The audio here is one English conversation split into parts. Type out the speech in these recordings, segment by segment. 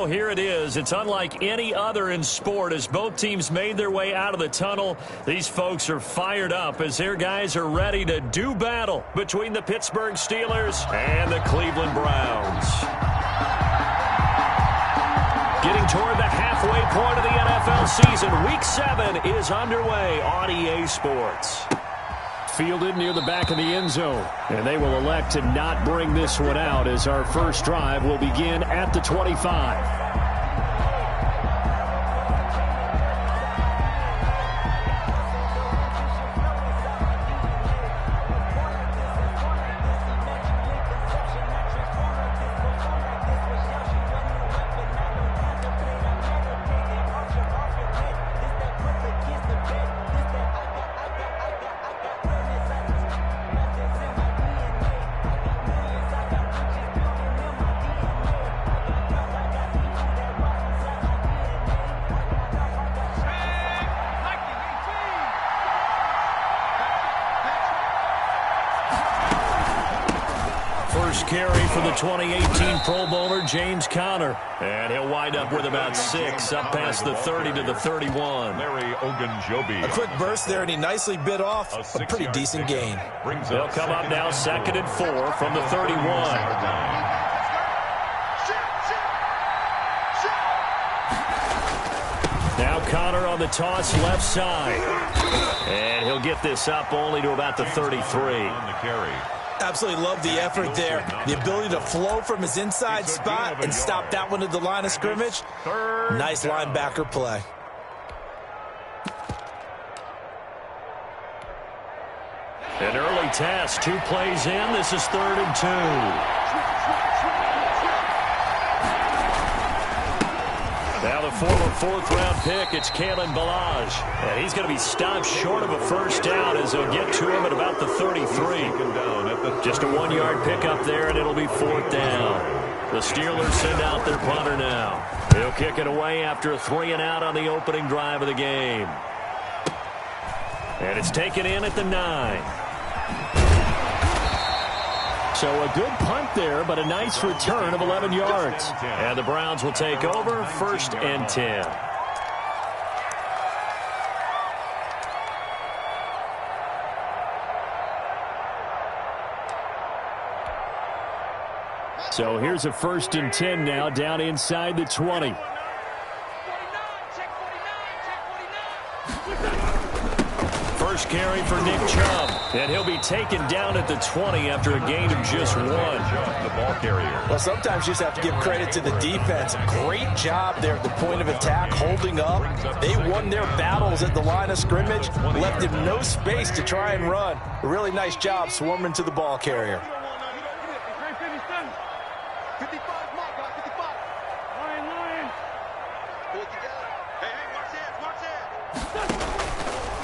Oh, here it is. It's unlike any other in sport as both teams made their way out of the tunnel. These folks are fired up as their guys are ready to do battle between the Pittsburgh Steelers and the Cleveland Browns. Getting toward the halfway point of the NFL season, Week 7 is underway on EA Sports. Fielded near the back of the end zone. And they will elect to not bring this one out as our first drive will begin at the 25. Carry for the 2018 Pro Bowler, James Conner. And he'll wind up with about 6, up past the 30 to the 31. Larry Ogunjobi. A quick burst there, and he nicely bit off a pretty decent gain. They'll come up now 2nd and 4 from the 31. Now Conner on the toss left side. And he'll get this up only to about the 33. On the carry. Absolutely love the effort there. The ability to flow from his inside spot and stop that one at the line of scrimmage. Nice linebacker play. An early test, 2 plays in. This is 3rd and 2. Now the former 4th-round pick, it's Kalen Ballage. And he's going to be stopped short of a first down as they'll get to him at about the 33. Just a 1-yard pickup there, and it'll be 4th down. The Steelers send out their punter now. He'll kick it away after a 3-and-out on the opening drive of the game. And it's taken in at the 9. So a good punt there, but a nice return of 11 yards. And the Browns will take over 1st and 10. So here's a 1st and 10 now down inside the 20. First carry for Nick Chubb. And he'll be taken down at the 20 after a gain of just 1. The ball carrier. Well, sometimes you just have to give credit to the defense. Great job there at the point of attack, holding up. They won their battles at the line of scrimmage, left him no space to try and run. A really nice job swarming to the ball carrier.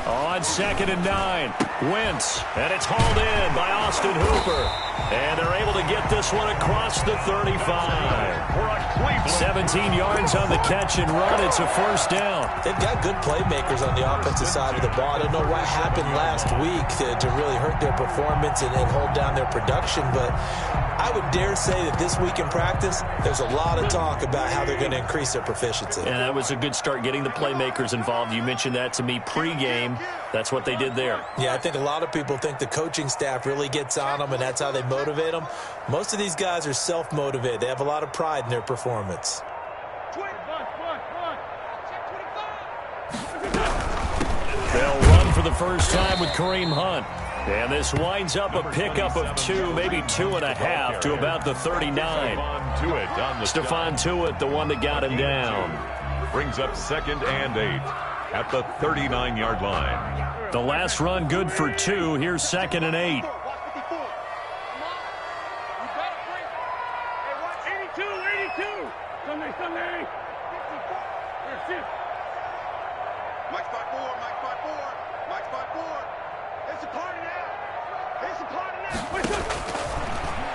On 2nd and 9, Wentz, and it's hauled in by Austin Hooper. And they're able to get this one across the 35. 17 yards on the catch and run. It's a 1st down. They've got good playmakers on the offensive side of the ball. I don't know what happened last week to really hurt their performance and hold down their production, but I would dare say that this week in practice, there's a lot of talk about how they're going to increase their proficiency. And that was a good start, getting the playmakers involved. You mentioned that to me pregame. That's what they did there. Yeah, I think a lot of people think the coaching staff really gets on them, and that's how they motivate them. Most of these guys are self-motivated. They have a lot of pride in their performance. They'll run for the first time with Kareem Hunt. And this winds up a pickup of 2, maybe 2.5 to about the 39. Stephon Tuitt, the one that got him down. Brings up 2nd and 8 at the 39-yard line. The last run good for 2. Here's 2nd and 8.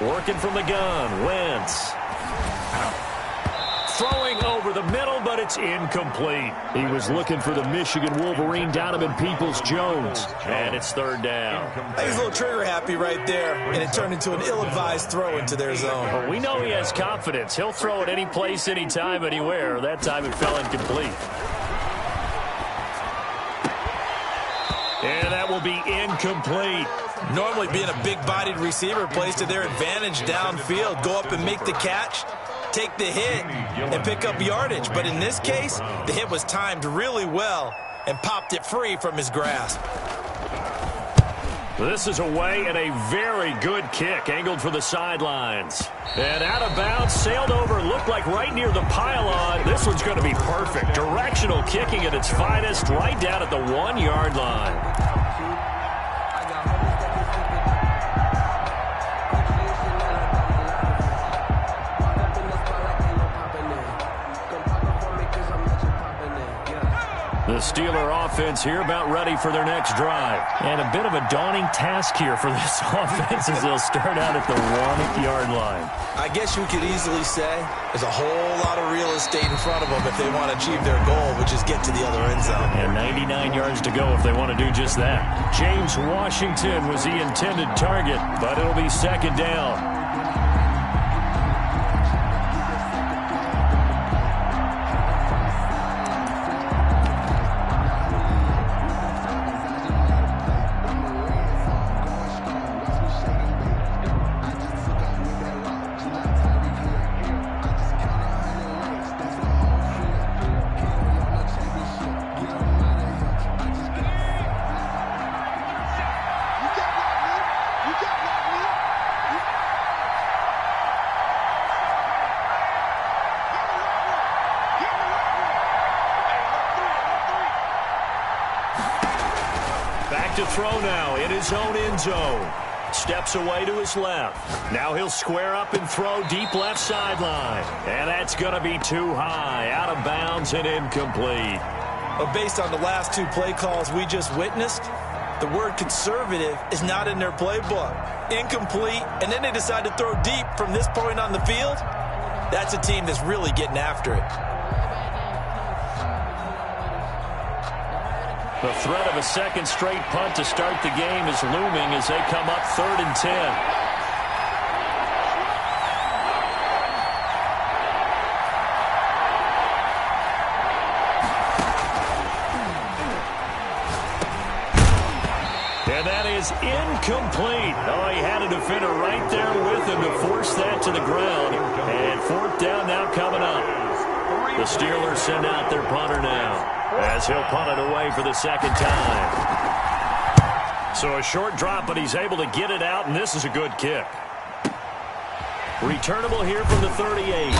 Working from the gun, Wentz. throwing over the middle, but it's incomplete. He was looking for the Michigan Wolverine Donovan Peoples-Jones, and it's third down. I think he's a little trigger happy right there, and it turned into an ill-advised throw into their zone. Well, we know he has confidence. He'll throw it any place, anytime, anywhere. That time it fell incomplete. And that will be incomplete. Normally being a big-bodied receiver plays to their advantage downfield. Go up and make the catch, take the hit, and pick up yardage. But in this case, the hit was timed really well and popped it free from his grasp. This is away and a very good kick, angled for the sidelines. And out of bounds, sailed over, looked like right near the pylon. This one's going to be perfect. Directional kicking at its finest, right down at the 1-yard line. The Steeler offense here about ready for their next drive. And a bit of a daunting task here for this offense as they'll start out at the 1-yard line. I guess you could easily say there's a whole lot of real estate in front of them if they want to achieve their goal, which is get to the other end zone. And 99 yards to go if they want to do just that. James Washington was the intended target, but it'll be second down. To throw now in his own end zone. Steps away to his left. Now he'll square up and throw deep left sideline. And that's going to be too high. Out of bounds and incomplete. But based on the last two play calls we just witnessed, the word conservative is not in their playbook. Incomplete, and then they decide to throw deep from this point on the field. That's a team that's really getting after it. The threat of a second straight punt to start the game is looming as they come up 3rd and 10. And that is incomplete. Oh, he had a defender right there with him to force that to the ground. And 4th down now coming up. The Steelers send out their punter now, as he'll punt it away for the second time. So a short drop, but he's able to get it out, and this is a good kick. Returnable here from the 38.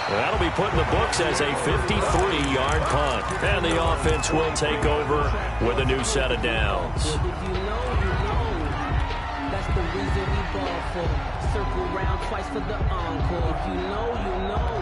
That'll be put in the books as a 53-yard punt. And the offense will take over with a new set of downs. If you know, that's the reason we ball for. Circle round twice for the encore. If you know, you know.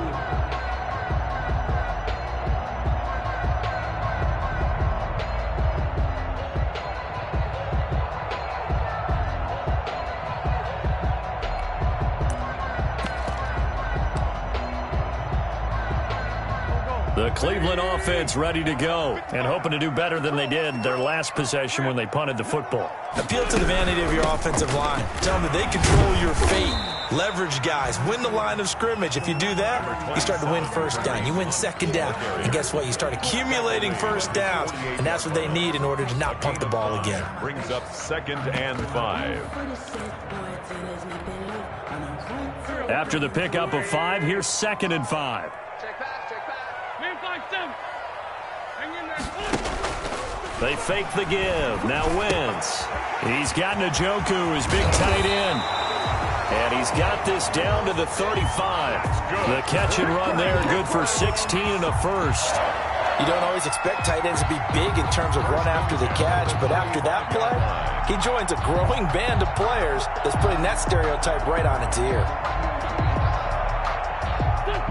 The Cleveland offense ready to go and hoping to do better than they did their last possession when they punted the football. Appeal to the vanity of your offensive line. Tell them that they control your fate. Leverage guys. Win the line of scrimmage. If you do that, you start to win first down. You win second down. And guess what? You start accumulating first downs. And that's what they need in order to not punt the ball again. Brings up 2nd and 5. After the pickup of 5, here's 2nd and 5. They fake the give. Now Wentz. He's got Njoku, his big tight end. And he's got this down to the 35. The catch and run there, good for 16 and a first. You don't always expect tight ends to be big in terms of run after the catch, but after that play, he joins a growing band of players that's putting that stereotype right on its ear.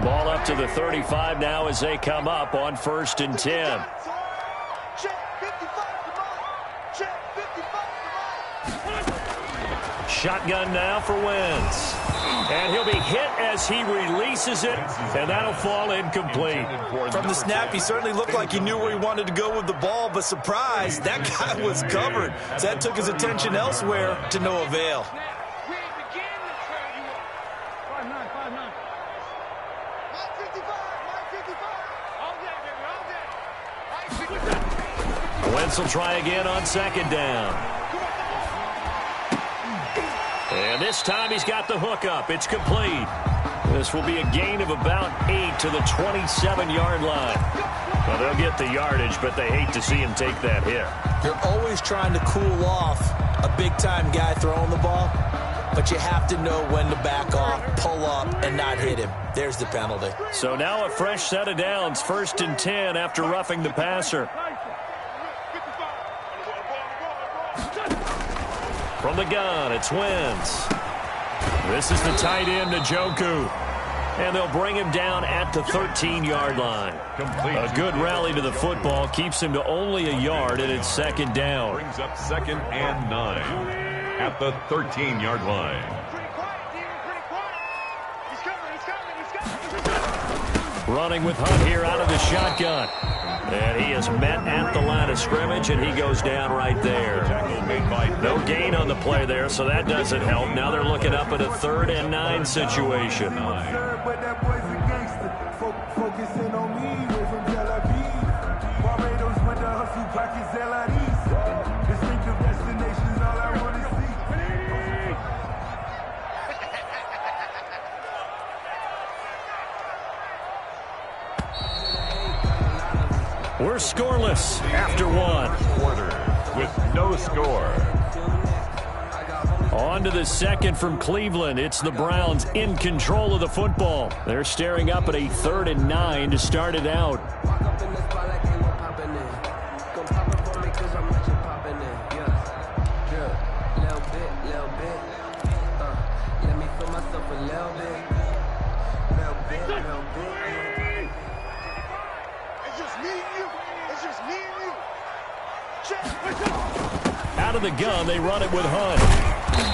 Ball up to the 35 now as they come up on 1st and 10. Shotgun now for Wentz. And he'll be hit as he releases it, and that'll fall incomplete. From the snap, he certainly looked like he knew where he wanted to go with the ball, but surprise, that guy was covered. So that took his attention elsewhere to no avail. Wentz will try again on second down. And this time he's got the hook up. It's complete. This will be a gain of about 8 to the 27-yard line. Well, they'll get the yardage, but they hate to see him take that hit. You're always trying to cool off a big-time guy throwing the ball, but you have to know when to back off, pull up, and not hit him. There's the penalty. So now a fresh set of downs, 1st and 10 after roughing the passer. From the gun, it's Wentz. This is the tight end, Njoku. And they'll bring him down at the 13-yard line. A good rally to the football keeps him to only a yard, and it's second down. Brings up 2nd and 9 at the 13-yard line. Running with Hunt here out of the shotgun. And he is met at the line of scrimmage, and he goes down right there. No gain on the play there, so that doesn't help. Now they're looking up at a 3rd and 9 situation. We're scoreless after 1. Quarter with no score. On to the second from Cleveland. It's the Browns in control of the football. They're staring up at a 3rd and 9 to start it out. Out of the gun, they run it with Hunt.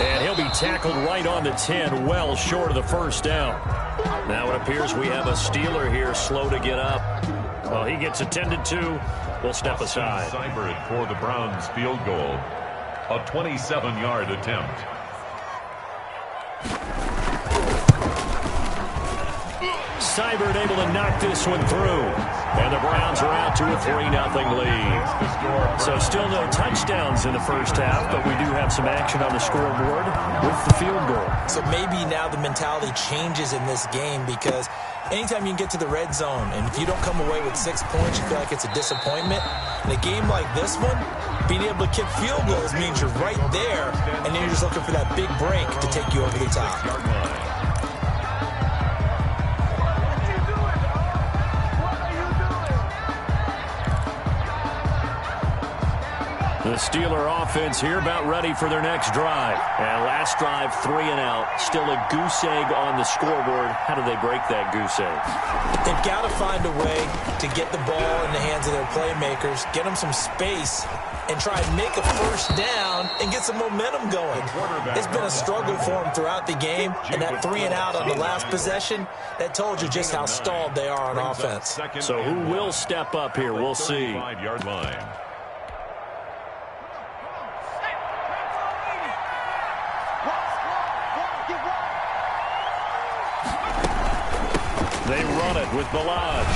And he'll be tackled right on the 10, well short of the first down. Now it appears we have a Steeler here slow to get up. Well, he gets attended to. We'll step aside. Seibert for the Browns field goal. A 27-yard attempt. Seibert able to knock this one through. And the Browns are out to a 3-0 lead. So still no touchdowns in the first half, but we do have some action on the scoreboard with the field goal. So maybe now the mentality changes in this game, because anytime you can get to the red zone, and if you don't come away with 6 points, you feel like it's a disappointment. In a game like this one, being able to kick field goals means you're right there, and then you're just looking for that big break to take you over the top. The Steeler offense here about ready for their next drive. And last drive, 3 and out. Still a goose egg on the scoreboard. How do they break that goose egg? They've got to find a way to get the ball in the hands of their playmakers, get them some space, and try and make a first down and get some momentum going. It's been a struggle for them throughout the game, and that 3 and out on the last possession, that told you just how stalled they are on offense. So who will step up here? We'll see. 35-yard line. They run it with Balaj.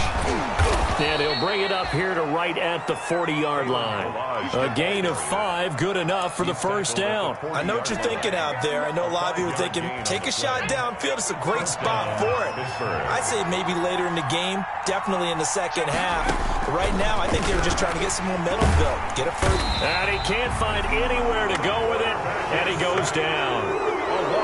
And he'll bring it up here to right at the 40-yard line. A gain of 5, good enough for the first down. I know what you're thinking out there. I know a lot of you are thinking, take a shot downfield. It's a great spot for it. I'd say maybe later in the game, definitely in the second half. But right now, I think they were just trying to get some momentum built. Get it first. And he can't find anywhere to go with it, and he goes down.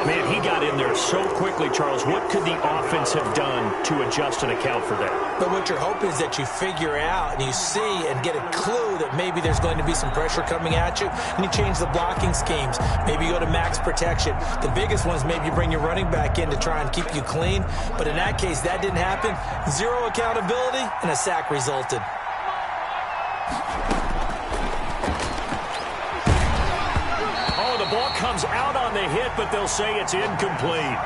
Man, he got in there so quickly, Charles. What could the offense have done to adjust and account for that? But what you're hoping is that you figure out and you see and get a clue that maybe there's going to be some pressure coming at you, and you change the blocking schemes. Maybe you go to max protection. The biggest one is maybe you bring your running back in to try and keep you clean. But in that case, that didn't happen. 0 accountability, and a sack resulted. Oh, the ball comes out on the hit, but they'll say it's incomplete.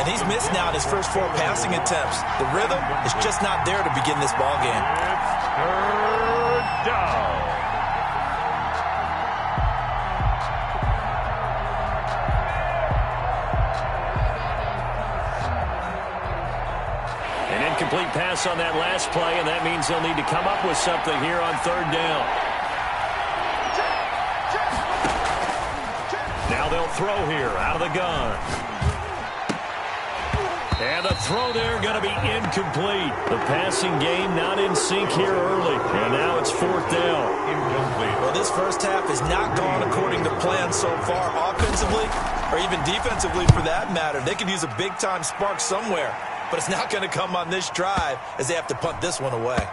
And he's missed now in his first 4 passing attempts. The rhythm is just not there to begin this ball game. It's third down. An incomplete pass on that last play, and that means they'll need to come up with something here on third down. Now they'll throw here out of the gun. And the throw there going to be incomplete. The passing game not in sync here early. And now it's fourth down. Incomplete. Well, this first half has not gone according to plan so far offensively or even defensively for that matter. They could use a big-time spark somewhere, but it's not going to come on this drive as they have to punt this one away.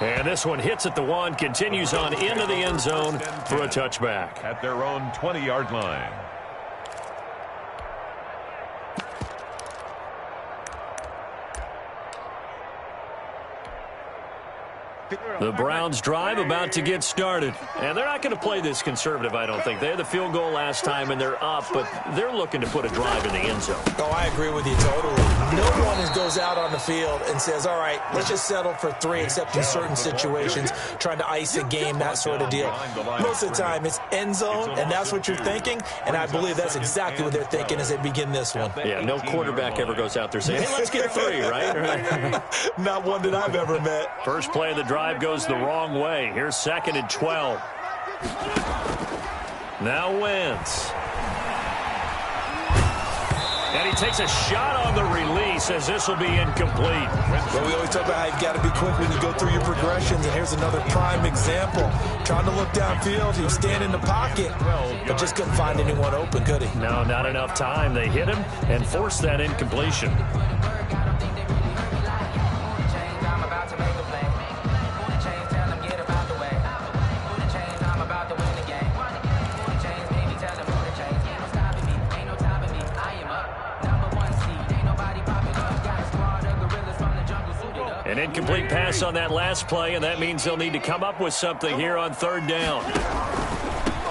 And this one hits at the 1, continues on into the end zone for a touchback. At their own 20-yard line. The Browns drive about to get started. And they're not going to play this conservative, I don't think. They had the field goal last time, and they're up, but they're looking to put a drive in the end zone. Oh, I agree with you totally. No one goes out on the field and says, all right, let's just settle for 3, except in certain situations, trying to ice a game, that sort of deal. Most of the time, it's end zone, and that's what you're thinking, and I believe that's exactly what they're thinking as they begin this one. Yeah, no quarterback ever goes out there saying, hey, let's get 3, right? Not one that I've ever met. First play of the drive goes the wrong way. Here's 2nd and 12. Now Wentz. And he takes a shot on the release as this will be incomplete. Well, we always talk about how you've got to be quick when you go through your progressions, and here's another prime example. Trying to look downfield, he was standing in the pocket, but just couldn't find anyone open, could he? No, not enough time. They hit him and forced that incompletion. An incomplete pass on that last play, and that means they'll need to come up with something here on third down.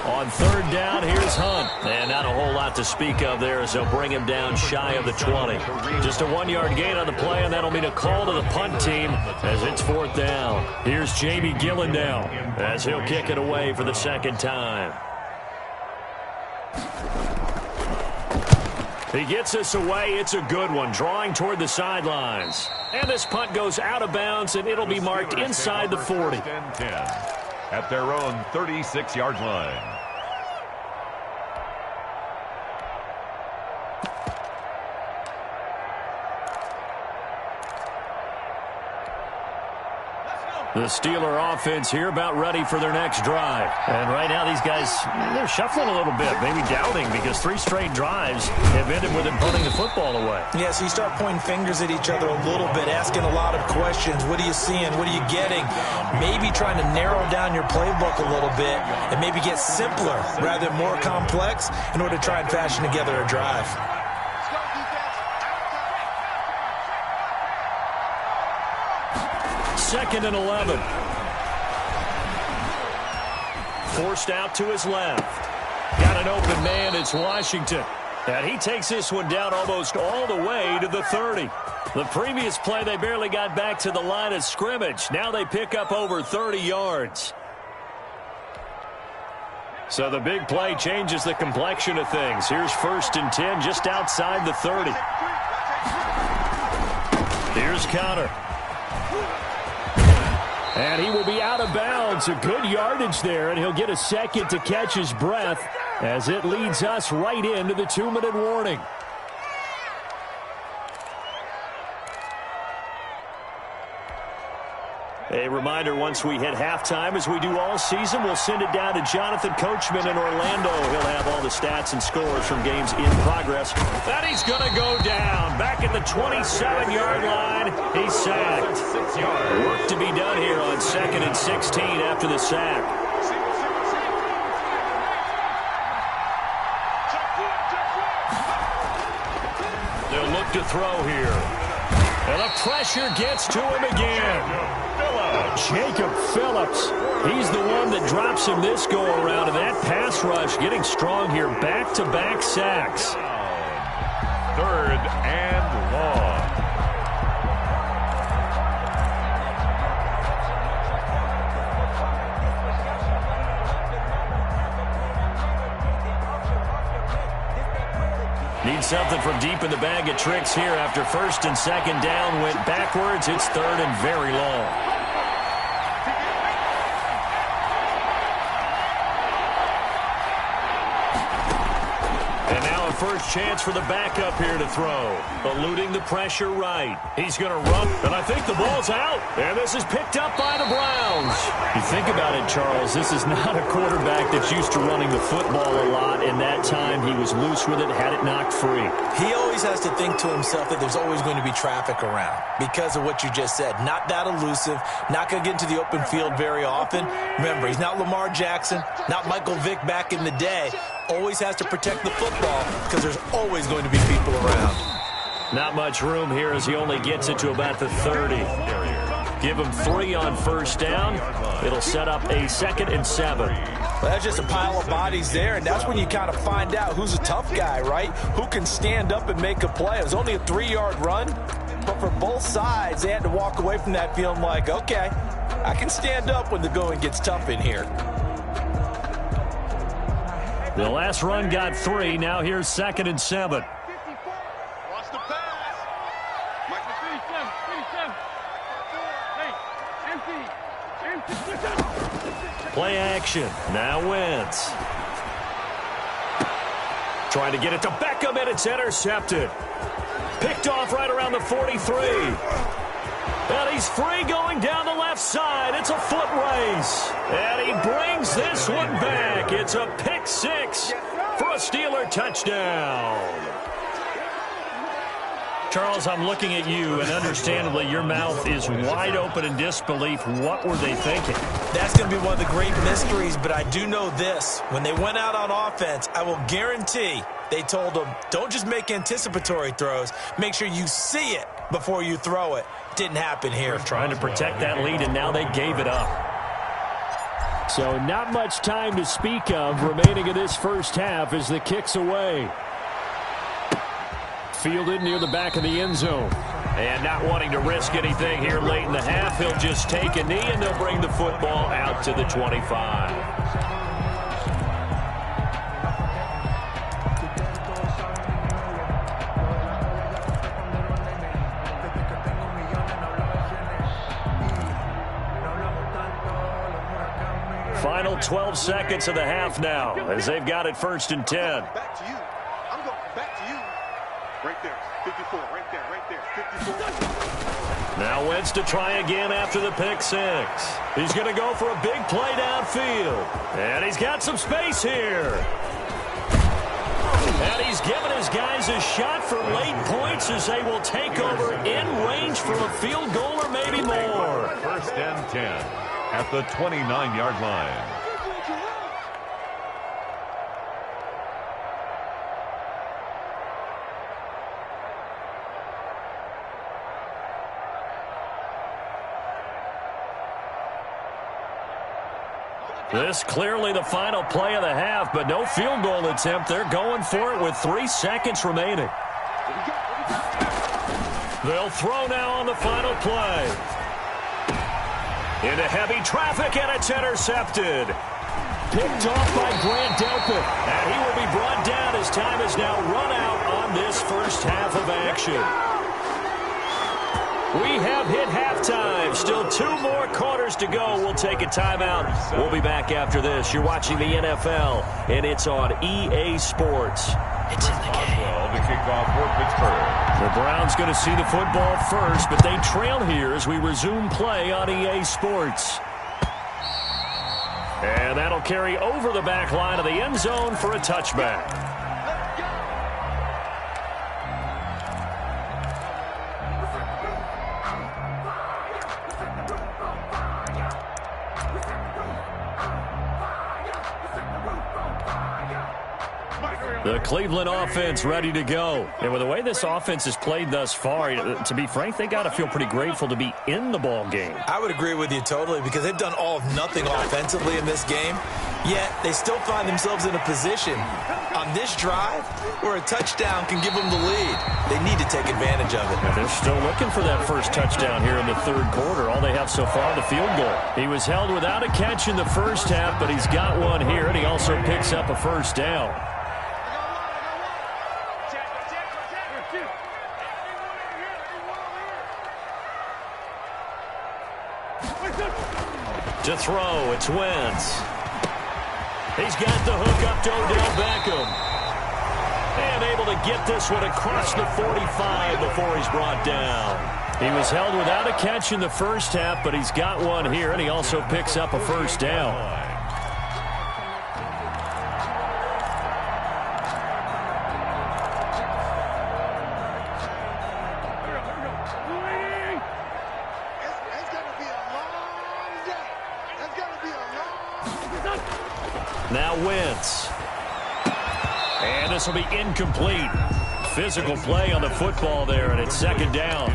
On third down, here's Hunt. And not a whole lot to speak of there as they'll bring him down shy of the 20. Just a 1-yard gain on the play, and that'll mean a call to the punt team as it's fourth down. Here's Jamie Gillen now as he'll kick it away for the second time. He gets this away. It's a good one, drawing toward the sidelines. And this punt goes out of bounds, and it'll be marked inside the 40. At their own 36-yard line. The Steeler offense here about ready for their next drive. And right now these guys, they're shuffling a little bit, maybe doubting, because 3 straight drives have ended with them putting the football away. Yeah, so you start pointing fingers at each other a little bit, asking a lot of questions. What are you seeing? What are you getting? Maybe trying to narrow down your playbook a little bit and maybe get simpler rather than more complex in order to try and fashion together a drive. 2nd and 11. Forced out to his left. Got an open man. It's Washington. And he takes this one down almost all the way to the 30. The previous play, they barely got back to the line of scrimmage. Now they pick up over 30 yards. So the big play changes the complexion of things. Here's 1st and 10 just outside the 30. Here's Connor. And he will be out of bounds. A good yardage there, and he'll get a second to catch his breath as it leads us right into the 2-minute warning. A reminder, once we hit halftime, as we do all season, we'll send it down to Jonathan Coachman in Orlando. He'll have all the stats and scores from games in progress. That he's going to go down. Back at the 27-yard line, he's sacked. Work to be done here on 2nd and 16 after the sack. They'll look to throw here. And the pressure gets to him again. Jacob Phillips. He's the one that drops him this go-around. And that pass rush getting strong here. Back-to-back sacks. 3rd and long. Need something from deep in the bag of tricks here after 1st and 2nd down went backwards. It's 3rd and very long. And now a first chance for the backup here to throw. Eluding the pressure right. He's going to run, and I think the ball's out. And this is picked up by the Browns. You think about it, Charles, this is not a quarterback that's used to running the football a lot, and that time he was loose with it, had it knocked free. He always has to think to himself that there's always going to be traffic around because of what you just said. Not that elusive, not going to get into the open field very often. Remember, he's not Lamar Jackson, not Michael Vick back in the day. Always has to protect the football because there's always going to be people around. Not much room here as he only gets it to about the 30. Give him 3 on 1st down. It'll set up a 2nd and 7. Well, that's just a pile of bodies there, and that's when you kind of find out who's a tough guy, right? Who can stand up and make a play. It was only a 3-yard run, but for both sides, they had to walk away from that feeling like, okay, I can stand up when the going gets tough in here. The last run got 3. Now here's 2nd and 7. Watch the pass. Michael 37. Play action. Now Wentz. Trying to get it to Beckham, and it's intercepted. Picked off right around the 43. And he's free going down the left side. It's a foot race. And he brings this one back. It's a pick 6 for a Steeler touchdown. Charles, I'm looking at you, and understandably, your mouth is wide open in disbelief. What were they thinking? That's going to be one of the great mysteries, but I do know this. When they went out on offense, I will guarantee they told them, don't just make anticipatory throws. Make sure you see it before you throw it. Didn't happen here. Trying to protect that lead, and now they gave it up. So not much time to speak of remaining in this first half as the kick's away. Fielded near the back of the end zone. And not wanting to risk anything here late in the half, he'll just take a knee, and they'll bring the football out to the 25. Final 12 seconds of the half now as they've got it 1st and 10. Back to you. I'm going back to you. Right there. 54. Right there. 54. Now Wentz to try again after the pick 6. He's going to go for a big play downfield. And he's got some space here. And he's given his guys a shot for late points as they will take over in range for a field goal or maybe more. 1st and 10 at the 29-yard line. This clearly the final play of the half, but no field goal attempt. They're going for it with 3 seconds remaining. They'll throw now on the final play. Into heavy traffic, and it's intercepted. Picked off by Grant Delpit. And he will be brought down as time is now run out on this first half of action. We have hit halftime. Still 2 more quarters to go. We'll take a timeout. We'll be back after this. You're watching the NFL, and it's on EA Sports. It's in the game. The kickoff for Pittsburgh. The Browns going to see the football first, but they trail here as we resume play on EA Sports. And that'll carry over the back line of the end zone for a touchback. The Cleveland offense ready to go. And with the way this offense has played thus far, to be frank, they got to feel pretty grateful to be in the ball game. I would agree with you totally because they've done all of nothing offensively in this game, yet they still find themselves in a position on this drive where a touchdown can give them the lead. They need to take advantage of it. They're still looking for that first touchdown here in the third quarter. All they have so far, the field goal. He was held without a catch in the first half, but he's got one here, and he also picks up a first down. To throw, it's Wentz. He's got the hook up to Odell Beckham. And able to get this one across the 45 before he's brought down. He was held without a catch in the first half, but he's got one here, and he also picks up a first down. Now Wentz. And this will be incomplete. Physical play on the football there, and it's second down.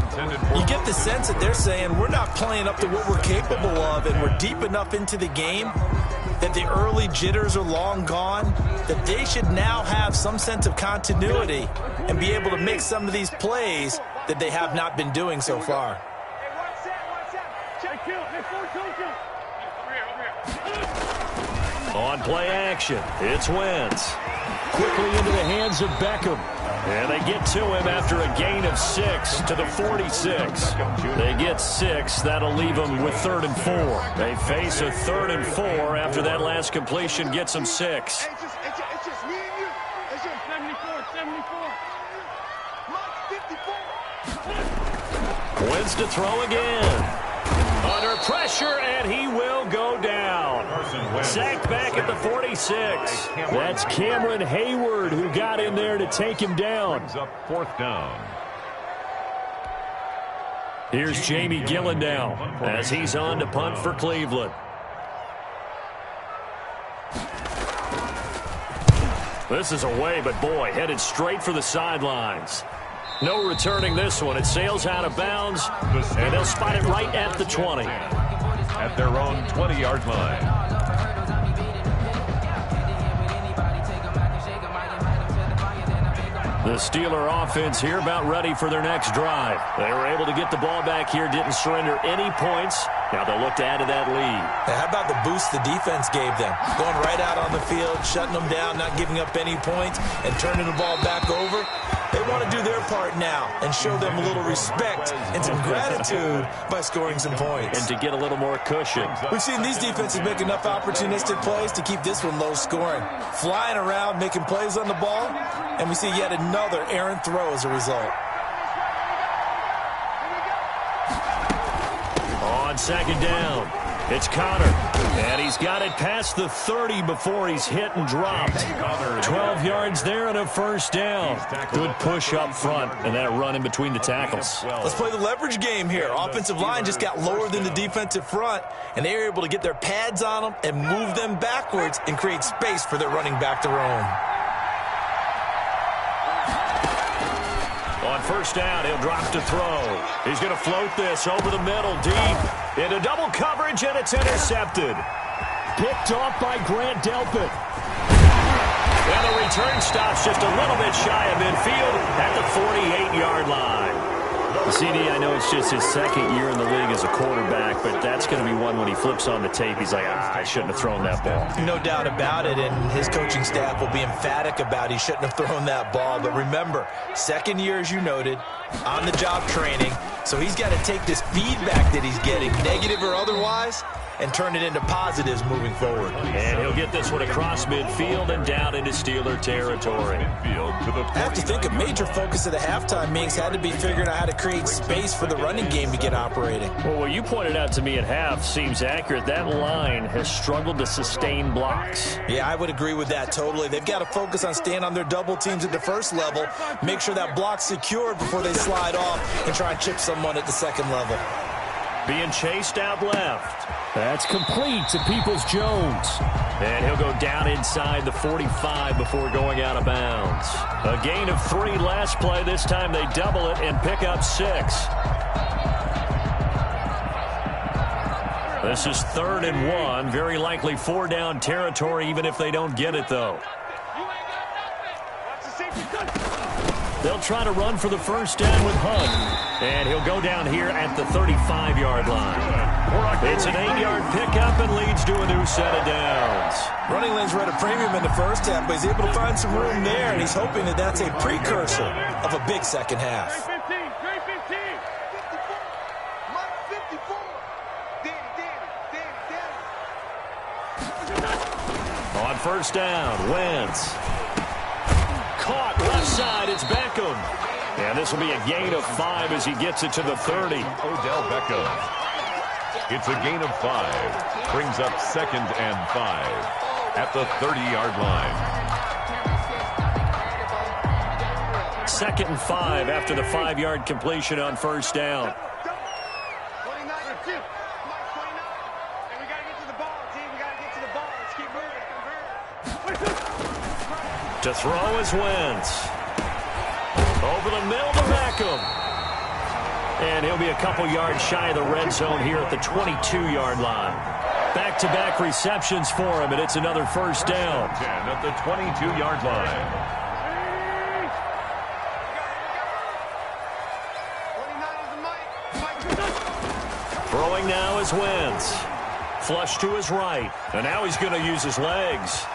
You get the sense that they're saying we're not playing up to what we're capable of, and we're deep enough into the game that the early jitters are long gone, that they should now have some sense of continuity and be able to make some of these plays that they have not been doing so far. On play action, it's Wentz. Quickly into the hands of Beckham. And they get to him after a gain of 6 to the 46. They get 6. That'll leave them with 3rd and 4. They face a 3rd and 4 after that last completion gets them 6. It's just me and you. It's just 74. Mike, 54. Wentz to throw again. Under pressure, and he will go down. Sacked back at the 46. That's Cameron Hayward who got in there to take him down. Up 4th down. Here's Jamie Gillen now as he's on to punt for Cleveland. This is away, but boy, headed straight for the sidelines. No returning this one. It sails out of bounds, and they'll spot it right at the 20. At their own 20-yard line. The Steeler offense here about ready for their next drive. They were able to get the ball back here, didn't surrender any points. Now they'll look to add to that lead. Now, how about the boost the defense gave them? Going right out on the field, shutting them down, not giving up any points, and turning the ball back over. They want to do their part now and show them a little respect and some gratitude by scoring some points. And to get a little more cushion. We've seen these defenses make enough opportunistic plays to keep this one low scoring. Flying around, making plays on the ball, and we see yet another errant throw as a result. On second down, it's Connor. And he's got it past the 30 before he's hit and dropped. 12 yards there and a first down. Good push up front and that run in between the tackles. Let's play the leverage game here. Offensive line just got lower than the defensive front, and they were able to get their pads on them and move them backwards and create space for their running back to roam. On first down, he'll drop to throw. He's going to float this over the middle, deep. Into double coverage, and it's intercepted. Picked off by Grant Delpit. And the return stops just a little bit shy of midfield at the 48-yard line. CD, I know it's just his second year in the league as a quarterback, but that's going to be one when he flips on the tape. He's like, I shouldn't have thrown that ball. No doubt about it, and his coaching staff will be emphatic about he shouldn't have thrown that ball. But remember, second year, as you noted, on-the-job training, so he's got to take this feedback that he's getting, negative or otherwise, and turn it into positives moving forward. And he'll get this one across midfield and down into Steeler territory. I have to think a major focus of the halftime meetings had to be figuring out how to create space for the running game to get operating. Well, what you pointed out to me at half seems accurate. That line has struggled to sustain blocks. Yeah, I would agree with that totally. They've got to focus on staying on their double teams at the first level, make sure that block's secured before they slide off and try and chip someone at the second level. being chased out left. That's complete to Peoples-Jones. And he'll go down inside the 45 before going out of bounds. A gain of 3 last play. This time they double it and pick up 6. This is 3rd and 1. Very likely 4-down territory, even if they don't get it, though. They'll try to run for the first down with Hunt. And he'll go down here at the 35-yard line. It's an 8-yard pickup and leads to a new set of downs. Running lanes were at a premium in the first half, but he's able to find some room there, and he's hoping that that's a precursor of a big second half. On first down, Wentz. Caught left side, it's Beckham. And this will be a gain of 5 as he gets it to the 30. Odell Beckham. It's a gain of 5. Brings up 2nd and 5 at the 30-yard line. 2nd and 5 after the 5-yard completion on first down. To throw is Wentz. Over the middle to Beckham. And he'll be a couple yards shy of the red zone here at the 22-yard line. Back-to-back receptions for him, and it's another first down. 10 at the 22-yard line. Throwing now is Wentz. Flush to his right. And now he's going to use his legs.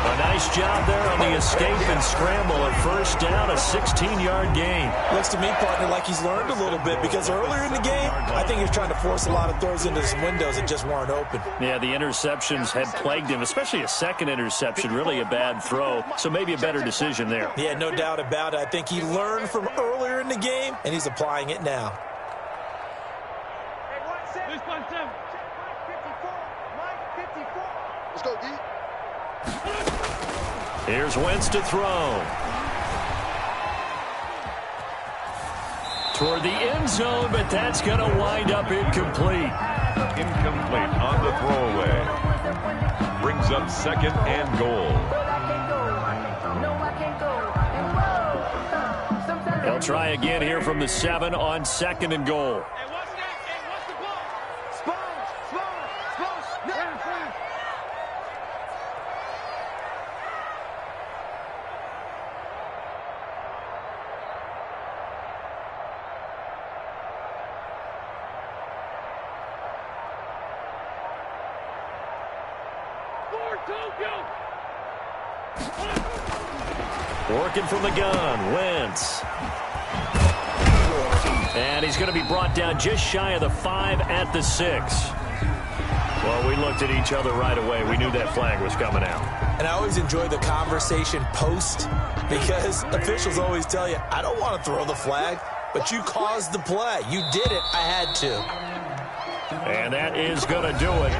A nice job there on the escape and scramble. A first down, a 16-yard gain. Looks to me, partner, like he's learned a little bit, because earlier in the game, I think he was trying to force a lot of throws into some windows that just weren't open. Yeah, the interceptions had plagued him, especially a second interception, really a bad throw. So maybe a better decision there. Yeah, no doubt about it. I think he learned from earlier in the game, and he's applying it now. Let's go, D. Here's Wentz to throw. Toward the end zone, but that's going to wind up incomplete. Incomplete on the throwaway. Brings up 2nd and goal. He'll try again here from the 7 on 2nd and goal. Working from the gun, Wentz. And he's going to be brought down just shy of the 5 at the 6. Well, we looked at each other right away. We knew that flag was coming out. And I always enjoy the conversation post, because officials always tell you, I don't want to throw the flag, but you caused the play. You did it. I had to. And that is going to do it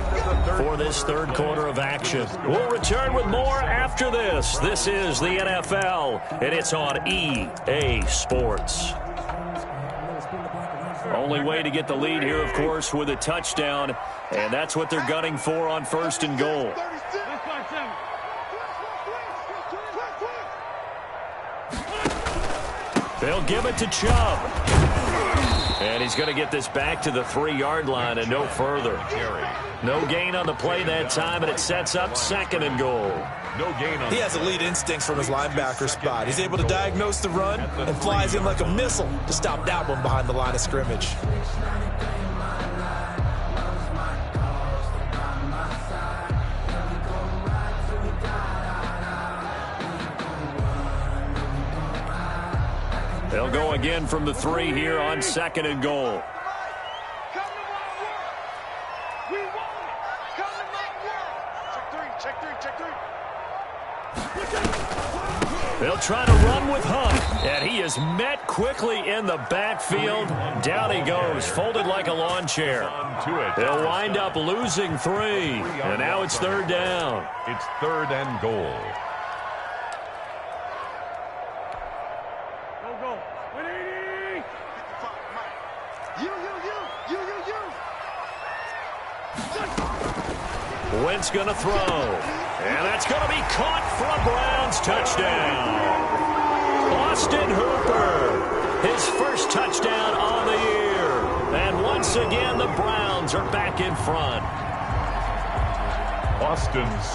for this third quarter of action. We'll return with more after this. This is the NFL, and it's on EA Sports. Only way to get the lead here, of course, with a touchdown, and that's what they're gunning for on 1st and goal. They'll give it to Chubb. And he's going to get this back to the 3-yard line and no further. No gain on the play that time, and it sets up 2nd and goal. No gain on. He has elite instincts from his linebacker spot. He's able to diagnose the run and flies in like a missile to stop that one behind the line of scrimmage. They'll go again from the 3 here on 2nd and goal. They'll try to run with Hunt, and he is met quickly in the backfield. Down he goes, folded like a lawn chair. They'll wind up losing 3, and now it's 3rd down. It's 3rd and goal. Wentz going to throw. And that's going to be caught for a Browns touchdown. Austin Hooper, his first touchdown on the year. And once again, the Browns are back in front.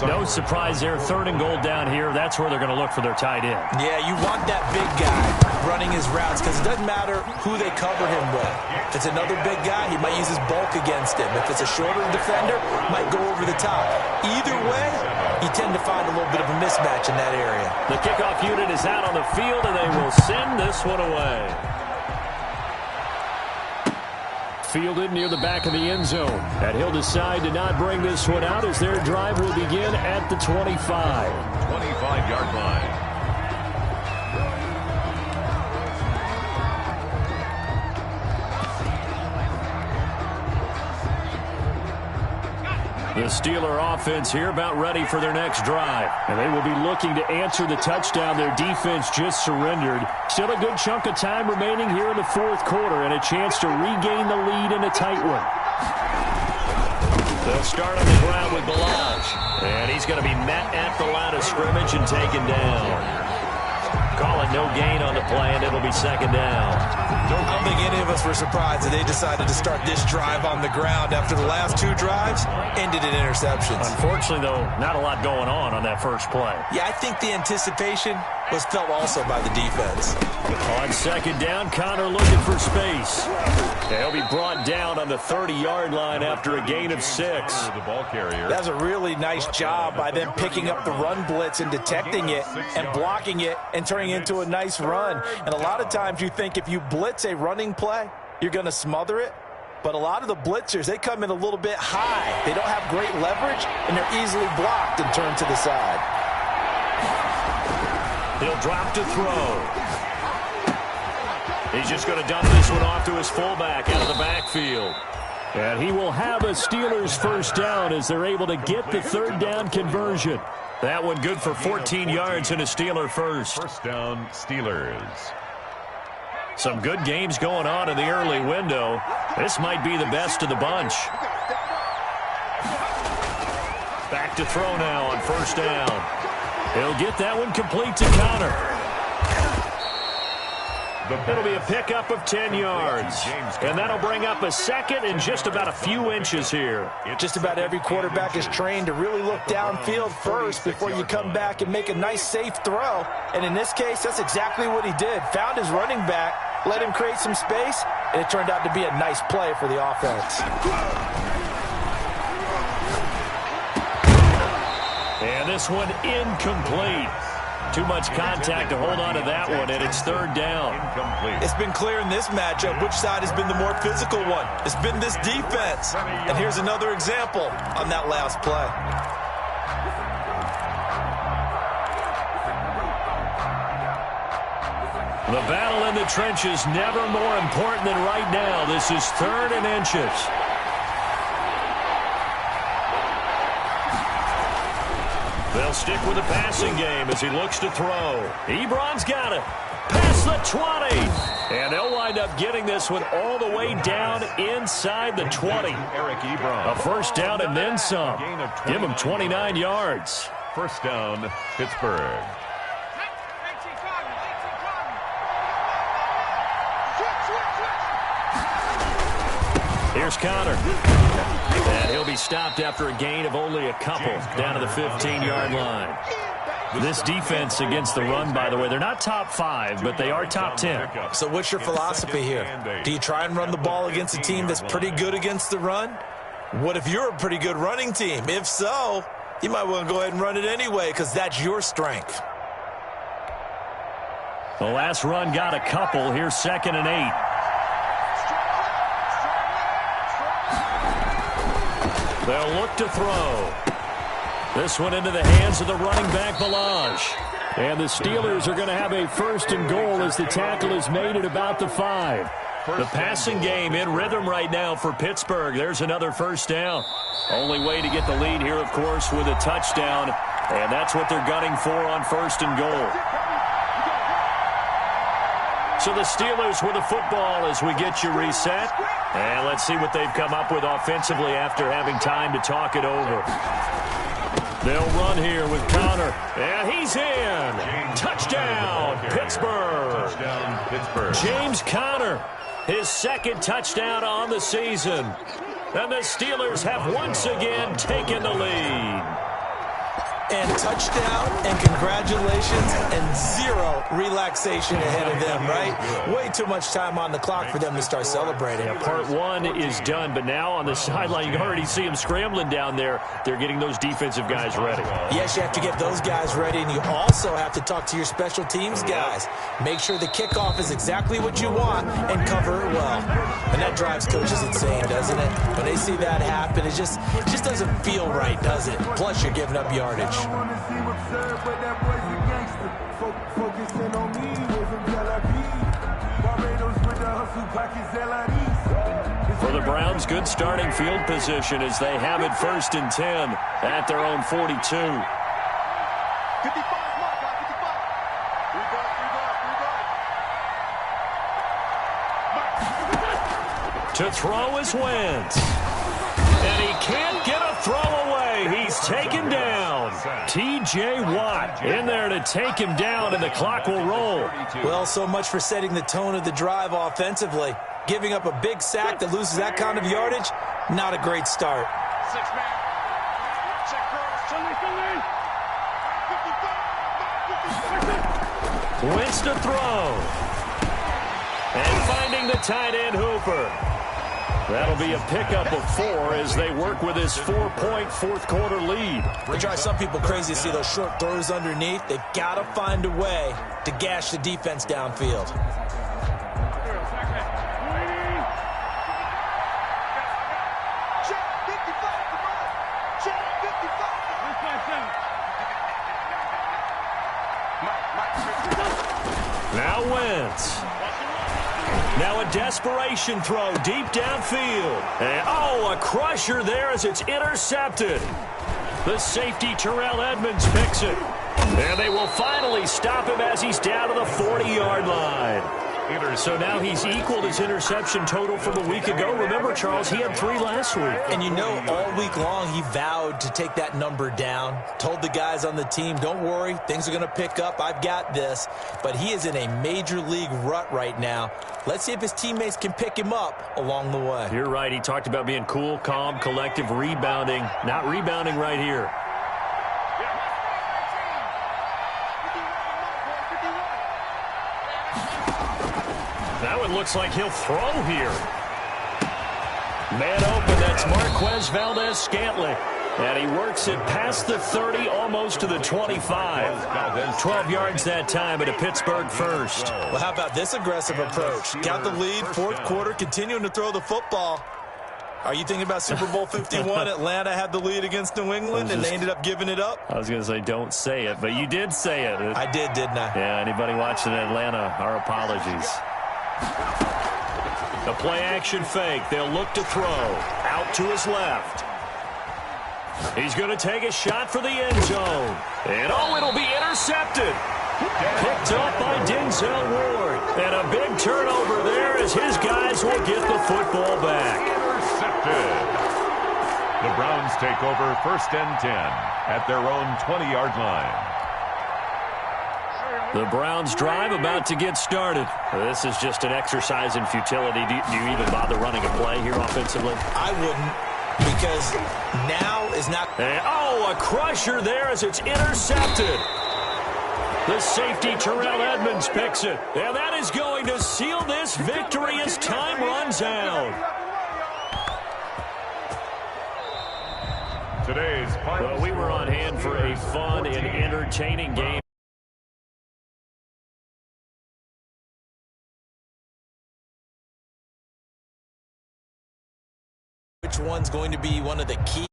No surprise there. 3rd and goal down here. That's where they're going to look for their tight end. Yeah, you want that big guy running his routes because it doesn't matter who they cover him with. If it's another big guy, he might use his bulk against him. If it's a shorter defender, might go over the top. Either way, you tend to find a little bit of a mismatch in that area. The kickoff unit is out on the field, and they will send this one away. Fielded near the back of the end zone. And he'll decide to not bring this one out as their drive will begin at the 25. 25-yard line. The Steeler offense here about ready for their next drive. And they will be looking to answer the touchdown their defense just surrendered. Still a good chunk of time remaining here in the 4th quarter and a chance to regain the lead in a tight one. They'll start on the ground with Balaj. And he's going to be met at the line of scrimmage and taken down. Calling no gain on the play, and it'll be 2nd down. I don't think any of us were surprised that they decided to start this drive on the ground after the last 2 drives ended in interceptions. Unfortunately, though, not a lot going on that first play. Yeah, I think the anticipation was felt also by the defense. On 2nd down, Connor looking for space. He'll be brought down on the 30-yard line after a gain of 6. The ball carrier. That's a really nice job by them picking up the run blitz and detecting it and blocking it and turning it into a nice run. And a lot of times you think if you blitz a running play, you're going to smother it. But a lot of the blitzers, they come in a little bit high. They don't have great leverage, and they're easily blocked and turned to the side. He'll drop to throw. He's just going to dump this one off to his fullback out of the backfield. And he will have a Steelers first down as they're able to get the 3rd down conversion. That one good for 14 yards and a Steeler first. First down, Steelers. Some good games going on in the early window. This might be the best of the bunch. Back to throw now on 1st down. He'll get that one complete to Connor. It'll be a pickup of 10 yards. And that'll bring up a 2nd and just about a few inches here. Just about every quarterback is trained to really look downfield first before you come back and make a nice, safe throw. And in this case, that's exactly what he did. Found his running back, let him create some space, and it turned out to be a nice play for the offense. And this one incomplete. Too much contact to hold on to that one, and it's 3rd down. Incomplete. It's been clear in this matchup which side has been the more physical one. It's been this defense. And here's another example on that last play. The battle in the trenches never more important than right now. This is 3rd and inches. They'll stick with the passing game as he looks to throw. Ebron's got it. Past the 20. And they'll wind up getting this one all the way down inside the 20. Eric Ebron. A first down and then some. Give him 29 yards. First down, Pittsburgh. Here's Connor. And he'll be stopped after a gain of only a couple down to the 15-yard line. This defense against the run, by the way, they're not top 5, but they are top 10. So what's your philosophy here? Do you try and run the ball against a team that's pretty good against the run? What if you're a pretty good running team? If so, you might want to go ahead and run it anyway because that's your strength. The last run got a couple. Here's 2nd and 8. They'll look to throw. This one into the hands of the running back, Balaj. And the Steelers are going to have a 1st and goal as the tackle is made at about the 5. The passing game in rhythm right now for Pittsburgh. There's another first down. Only way to get the lead here, of course, with a touchdown. And that's what they're gunning for on 1st and goal. So the Steelers with the football as we get you reset. And let's see what they've come up with offensively after having time to talk it over. They'll run here with Connor. And he's in. Touchdown, Pittsburgh. Touchdown, Pittsburgh. James Conner, his second touchdown on the season. And the Steelers have once again taken the lead. And touchdown, and congratulations, and zero relaxation ahead of them, right? Way too much time on the clock for them to start celebrating. Yeah, part one is done, but now on the sideline, you can already see them scrambling down there. They're getting those defensive guys ready. Yes, you have to get those guys ready, and you also have to talk to your special teams guys. Make sure the kickoff is exactly what you want and cover it well. And that drives coaches insane, doesn't it? When they see that happen, it just doesn't feel right, does it? Plus, you're giving up yardage. I wanna see what's up, but that boy's a gangster. Focusing on me, wasn't Barbados with the hustle pockets, LIDs. For the Browns, good starting field position as they have it 1st and 10 at their own 42. 55 mark, 55. To throw is Wentz. And he can't get a throw away. He's taken down. T.J. Watt in there to take him down, and the clock will roll. Well, so much for setting the tone of the drive offensively. Giving up a big sack that loses that kind of yardage, not a great start. Wentz to throw. And finding the tight end Hooper. That'll be a pickup of 4 as they work with his 4-point fourth-quarter lead. It drives some people crazy to see those short throws underneath. They've got to find a way to gash the defense downfield. Now Wentz. Now a desperation throw deep downfield. And, a crusher there as it's intercepted. The safety, Terrell Edmonds, picks it. And they will finally stop him as he's down to the 40-yard line. So now he's equaled his interception total from a week ago. Remember, Charles, he had 3 last week. And you know, all week long he vowed to take that number down. Told the guys on the team, don't worry, things are going to pick up. I've got this. But he is in a major league rut right now. Let's see if his teammates can pick him up along the way. You're right. He talked about being cool, calm, collective, rebounding. Not rebounding right here. Now it looks like he'll throw here. Man open, that's Marquez Valdez-Scantling. And he works it past the 30, almost to the 25. 12 yards that time at a Pittsburgh first. Well, how about this aggressive approach? Got the lead, 4th quarter, continuing to throw the football. Are you thinking about Super Bowl 51? Atlanta had the lead against New England, and they ended up giving it up? I was going to say don't say it, but you did say it. I did, didn't I? Yeah, anybody watching Atlanta, our apologies. A play-action fake. They'll look to throw. Out to his left. He's going to take a shot for the end zone. And, it'll be intercepted. Picked up by Denzel Ward. And a big turnover there as his guys will get the football back. Intercepted. The Browns take over 1st and 10 at their own 20-yard line. The Browns drive about to get started. This is just an exercise in futility. Do you even bother running a play here offensively? I wouldn't, because now is not... And, a crusher there as it's intercepted. The safety, Terrell Edmonds, picks it. And that is going to seal this victory as time runs out. Well, we were on hand for a fun and entertaining game. Which one's going to be one of the key